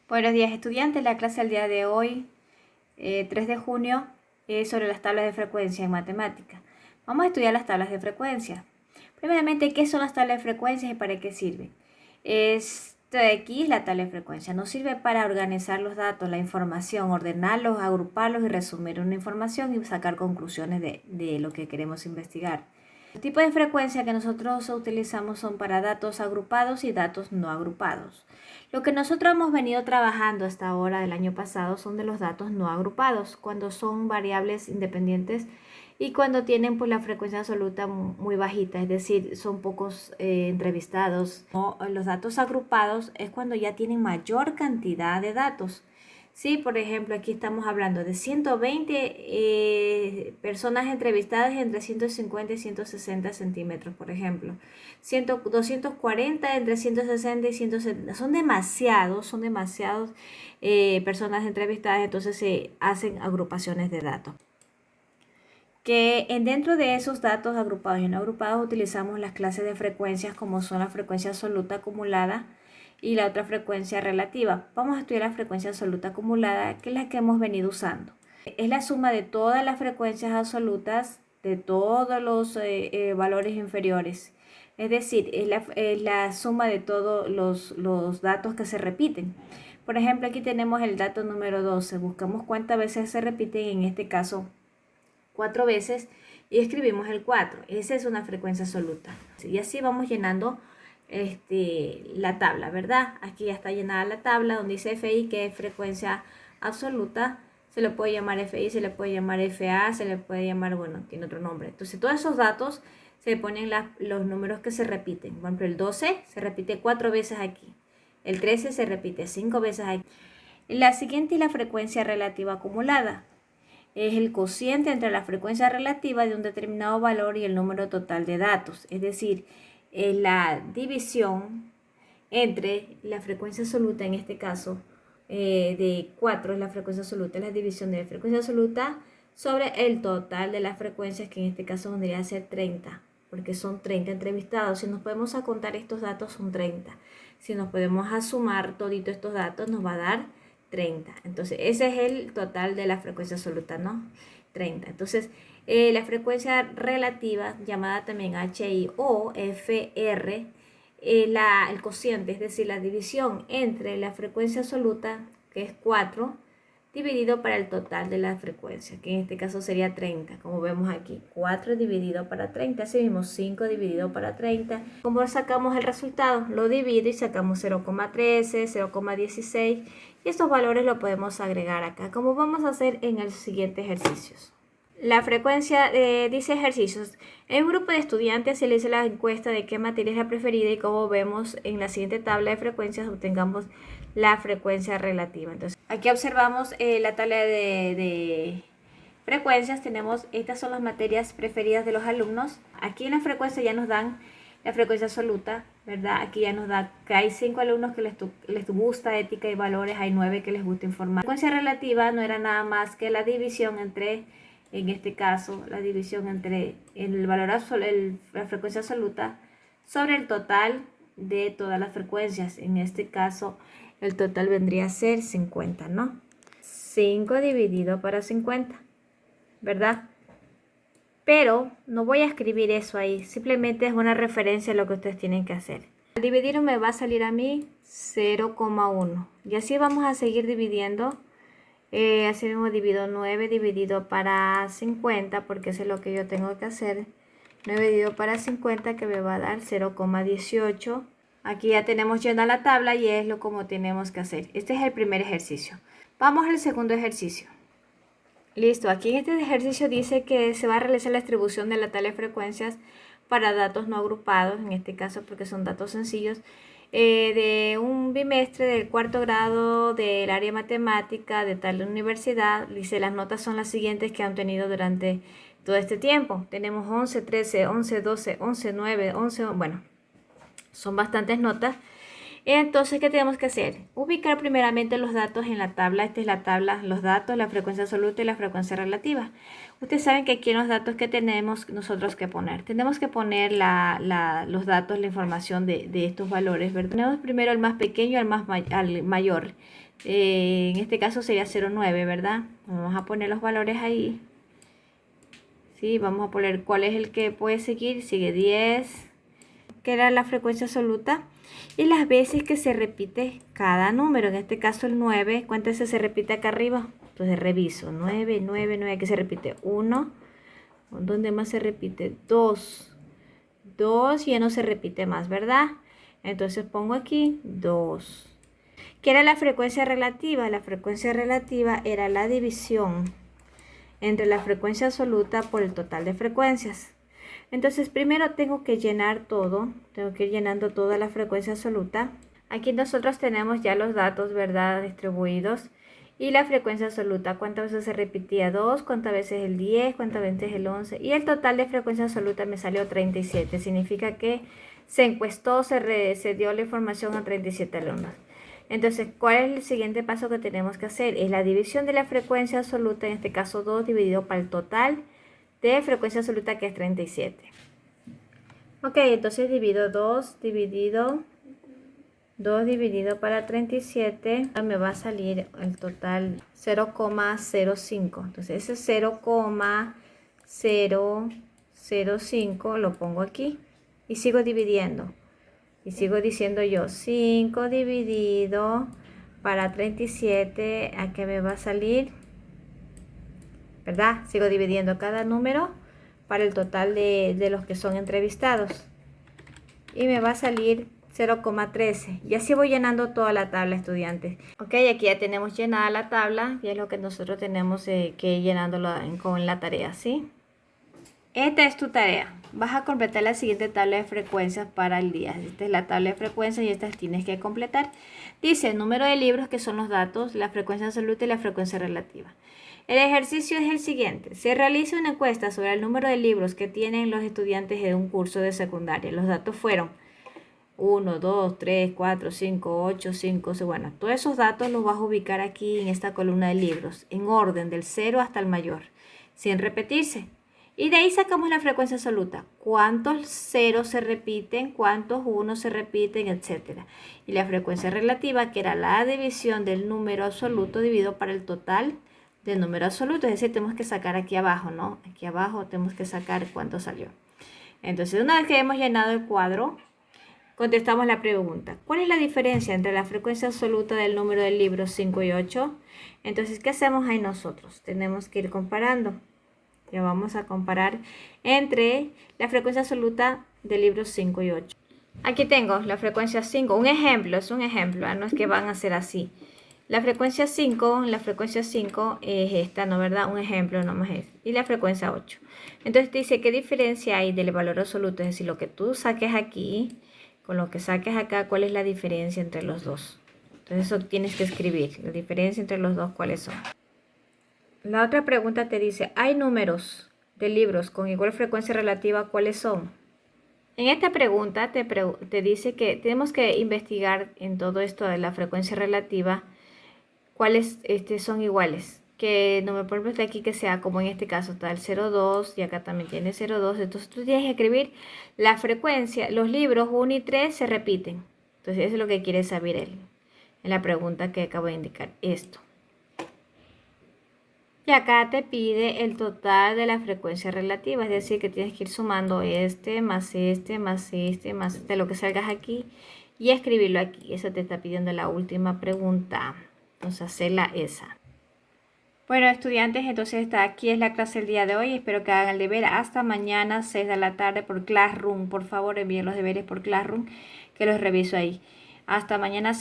Buenos días estudiantes, la clase del día de hoy, 3 de junio, es sobre las tablas de frecuencia en matemática. Vamos a estudiar las tablas de frecuencia. Primeramente, ¿qué son las tablas de frecuencia y para qué sirven? Esto de aquí es la tabla de frecuencia. Nos sirve para organizar los datos, la información, ordenarlos, agruparlos y resumir una información y sacar conclusiones de lo que queremos investigar. Los tipos de frecuencia que nosotros utilizamos son para datos agrupados y datos no agrupados. Lo que nosotros hemos venido trabajando hasta ahora del año pasado son de los datos no agrupados, cuando son variables independientes y cuando tienen pues la frecuencia absoluta muy bajita, es decir, son pocos entrevistados. Los datos agrupados es cuando ya tienen mayor cantidad de datos. Sí, por ejemplo, aquí estamos hablando de 120 personas entrevistadas entre 150 y 160 centímetros, por ejemplo. 240 entre 160 y 170. Son demasiados personas entrevistadas, entonces se hacen agrupaciones de datos. Dentro de esos datos agrupados y no agrupados utilizamos las clases de frecuencias como son la frecuencia absoluta acumulada y la otra frecuencia relativa. Vamos a estudiar la frecuencia absoluta acumulada, que es la que hemos venido usando. Es la suma de todas las frecuencias absolutas de todos los valores inferiores. Es decir, es la suma de todos los datos que se repiten. Por ejemplo, aquí tenemos el dato número 12. Buscamos cuántas veces se repiten, en este caso 4 veces, y escribimos el 4. Esa es una frecuencia absoluta. Y así vamos llenando la tabla, ¿verdad? Aquí ya está llenada la tabla donde dice FI, que es frecuencia absoluta. Se le puede llamar FI, se le puede llamar FA, se le puede llamar, bueno, tiene otro nombre. Entonces, todos esos datos se le ponen los números que se repiten. Por ejemplo, el 12 se repite 4 veces aquí. El 13 se repite 5 veces aquí. La siguiente es la frecuencia relativa acumulada. Es el cociente entre la frecuencia relativa de un determinado valor y el número total de datos. Es decir, es la división entre la frecuencia absoluta, en este caso de 4 es la frecuencia absoluta, es la división de la frecuencia absoluta sobre el total de las frecuencias, que en este caso vendría a ser 30, porque son 30 entrevistados. Si nos podemos a contar estos datos, son 30. Si nos podemos a sumar toditos estos datos, nos va a dar 30. Entonces, ese es el total de la frecuencia absoluta, ¿no? 30. Entonces, la frecuencia relativa, llamada también HI o FR, el cociente, es decir, la división entre la frecuencia absoluta, que es 4, dividido para el total de la frecuencia, que en este caso sería 30, como vemos aquí, 4 dividido para 30, así mismo 5 dividido para 30. ¿Cómo sacamos el resultado? Lo divido y sacamos 0,13, 0,16, y estos valores los podemos agregar acá, como vamos a hacer en el siguiente ejercicio. La frecuencia dice ejercicios. En un grupo de estudiantes se le hizo la encuesta de qué materia es la preferida y como vemos en la siguiente tabla de frecuencias obtengamos la frecuencia relativa. Entonces, aquí observamos la tabla de frecuencias. Tenemos, estas son las materias preferidas de los alumnos. Aquí en la frecuencia ya nos dan la frecuencia absoluta, ¿verdad? Aquí ya nos da que hay 5 alumnos que les gusta ética y valores, hay 9 que les gusta informar. La frecuencia relativa no era nada más que la división entre, en este caso, la división entre el valor la frecuencia absoluta sobre el total de todas las frecuencias. En este caso, el total vendría a ser 50, ¿no? 5 dividido para 50, ¿verdad? Pero no voy a escribir eso ahí, simplemente es una referencia a lo que ustedes tienen que hacer. Al dividir me va a salir a mí 0,1 y así vamos a seguir dividiendo. Así mismo divido 9 dividido para 50, porque eso es lo que yo tengo que hacer. 9 dividido para 50, que me va a dar 0,18. Aquí ya tenemos llena la tabla y es lo como tenemos que hacer. Este es el primer ejercicio. Vamos al segundo ejercicio. Listo, aquí en este ejercicio dice que se va a realizar la distribución de la tabla de frecuencias para datos no agrupados, en este caso porque son datos sencillos, de un bimestre del 4º grado del área matemática de tal universidad. Dice, las notas son las siguientes que han tenido durante todo este tiempo. Tenemos 11, 13, 11, 12, 11, 9, 11, bueno, son bastantes notas. Entonces, ¿qué tenemos que hacer? Ubicar primeramente los datos en la tabla. Esta es la tabla, los datos, la frecuencia absoluta y la frecuencia relativa. Ustedes saben que aquí en los datos que tenemos nosotros que poner. Tenemos que poner los datos, la información de estos valores, ¿verdad? Tenemos primero el más pequeño al mayor. En este caso sería 0,9, ¿verdad? Vamos a poner los valores ahí. Sí, vamos a poner cuál es el que puede seguir. Sigue 10, que era la frecuencia absoluta. Y las veces que se repite cada número. En este caso el 9, ¿cuántas veces se repite acá arriba? Entonces reviso. 9, 9, 9, aquí se repite 1. ¿Dónde más se repite? 2. 2 y ya no se repite más, ¿verdad? Entonces pongo aquí 2. ¿Qué era la frecuencia relativa? La frecuencia relativa era la división entre la frecuencia absoluta por el total de frecuencias. Entonces primero tengo que llenar todo, tengo que ir llenando toda la frecuencia absoluta. Aquí nosotros tenemos ya los datos, ¿verdad? Distribuidos. Y la frecuencia absoluta, ¿cuántas veces se repetía? 2, ¿cuántas veces el 10? ¿Cuántas veces el 11? Y el total de frecuencia absoluta me salió 37. Significa que se encuestó, se dio la información a 37 alumnos. Entonces, ¿cuál es el siguiente paso que tenemos que hacer? Es la división de la frecuencia absoluta, en este caso 2 dividido para el total de frecuencia absoluta, que es 37. Ok, entonces divido 2 dividido para 37, me va a salir el total 0,05. Entonces ese 0,005 lo pongo aquí y sigo dividiendo. Y sigo diciendo yo 5 dividido para 37, ¿a qué me va a salir? ¿Verdad? Sigo dividiendo cada número para el total de los que son entrevistados. Y me va a salir 0,13. Y así voy llenando toda la tabla, estudiantes. Ok, aquí ya tenemos llenada la tabla. Y es lo que nosotros tenemos que ir llenándolo con la tarea, ¿sí? Esta es tu tarea. Vas a completar la siguiente tabla de frecuencias para el día. Esta es la tabla de frecuencias y estas tienes que completar. Dice el número de libros, que son los datos, la frecuencia absoluta y la frecuencia relativa. El ejercicio es el siguiente. Se realiza una encuesta sobre el número de libros que tienen los estudiantes de un curso de secundaria. Los datos fueron 1, 2, 3, 4, 5, 8, 5, bueno, todos esos datos los vas a ubicar aquí en esta columna de libros, en orden del 0 hasta el mayor, sin repetirse. Y de ahí sacamos la frecuencia absoluta. ¿Cuántos ceros se repiten? ¿Cuántos unos se repiten? Etcétera. Y la frecuencia relativa, que era la división del número absoluto dividido para el total del número absoluto. Es decir, tenemos que sacar aquí abajo, ¿no? Aquí abajo tenemos que sacar cuánto salió. Entonces, una vez que hemos llenado el cuadro, contestamos la pregunta. ¿Cuál es la diferencia entre la frecuencia absoluta del número del libro 5 y 8? Entonces, ¿qué hacemos ahí nosotros? Tenemos que ir comparando. Ya vamos a comparar entre la frecuencia absoluta del libro 5 y 8. Aquí tengo la frecuencia 5. Un ejemplo, es un ejemplo, no es que van a ser así. La frecuencia 5 es esta, ¿no? ¿Verdad? Un ejemplo nomás es. Y la frecuencia 8. Entonces te dice qué diferencia hay del valor absoluto, es decir, lo que tú saques aquí con lo que saques acá, ¿cuál es la diferencia entre los dos? Entonces eso tienes que escribir, la diferencia entre los dos, ¿cuáles son? La otra pregunta te dice, ¿hay números de libros con igual frecuencia relativa? ¿Cuáles son? En esta pregunta te dice que tenemos que investigar en todo esto de la frecuencia relativa cuáles son iguales. Que no me pones aquí que sea como en este caso está el 0,2 y acá también tiene 0,2. Entonces tú tienes que escribir la frecuencia. Los libros 1 y 3 se repiten. Entonces eso es lo que quiere saber él en la pregunta que acabo de indicar. Esto. Y acá te pide el total de la frecuencia relativa, es decir, que tienes que ir sumando este, más este, más este, más de lo que salgas aquí y escribirlo aquí. Eso te está pidiendo la última pregunta. Entonces, hacerla esa. Bueno, estudiantes, entonces aquí es la clase del día de hoy. Espero que hagan el deber hasta mañana, 6 de la tarde, por Classroom. Por favor, envíen los deberes por Classroom, que los reviso ahí. Hasta mañana.